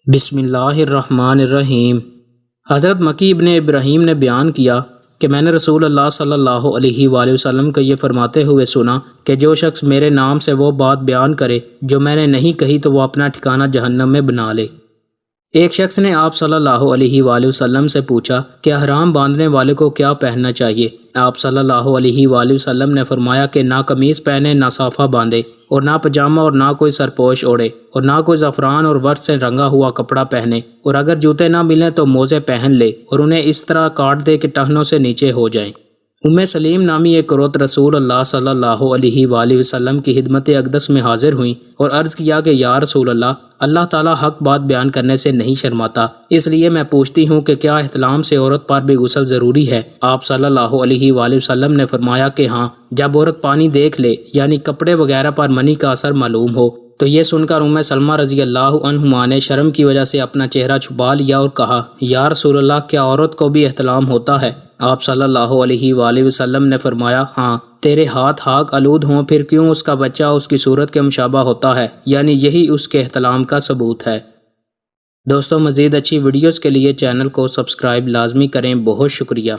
بسم اللہ الرحمن الرحیم۔ حضرت مکی ابن ابراہیم نے بیان کیا کہ میں نے رسول اللہ صلی اللہ علیہ وآلہ وسلم کو یہ فرماتے ہوئے سنا کہ جو شخص میرے نام سے وہ بات بیان کرے جو میں نے نہیں کہی تو وہ اپنا ٹھکانہ جہنم میں بنا لے۔ ایک شخص نے آپ صلی اللہ علیہ وآلہ وسلم سے پوچھا کہ احرام باندھنے والے کو کیا پہننا چاہیے؟ آپ صلی اللہ علیہ وآلہ وسلم نے فرمایا کہ نہ قمیض پہنے، نہ صافہ باندھے، اور نہ پجامہ اور نہ کوئی سرپوش اوڑھے، اور نہ کوئی زعفران اور ورد سے رنگا ہوا کپڑا پہنے، اور اگر جوتے نہ ملیں تو موزے پہن لے اور انہیں اس طرح کاٹ دے کہ ٹخنوں سے نیچے ہو جائیں۔ سلیم نامی ایک عورت رسول اللہ صلی اللہ علیہ وآلہ وسلم کی خدمت اقدس میں حاضر ہوئیں اور عرض کیا کہ یا رسول اللہ تعالیٰ حق بات بیان کرنے سے نہیں شرماتا، اس لیے میں پوچھتی ہوں کہ کیا احتلام سے عورت پر بھی غسل ضروری ہے؟ آپ صلی اللہ علیہ وآلہ وسلم نے فرمایا کہ ہاں، جب عورت پانی دیکھ لے یعنی کپڑے وغیرہ پر منی کا اثر معلوم ہو۔ تو یہ سن کر سلمہ رضی اللہ عنہما نے شرم کی وجہ سے اپنا چہرہ چھپا لیا اور کہا، یا رسول اللہ، کیا عورت کو بھی احتلام ہوتا ہے؟ آپ صلی اللہ علیہ وآلہ وسلم نے فرمایا، ہاں، تیرے ہاتھ خاک آلود ہوں، پھر کیوں اس کا بچہ اس کی صورت کے مشابہ ہوتا ہے، یعنی یہی اس کے احتلام کا ثبوت ہے۔ دوستو، مزید اچھی ویڈیوز کے لیے چینل کو سبسکرائب لازمی کریں۔ بہت شکریہ۔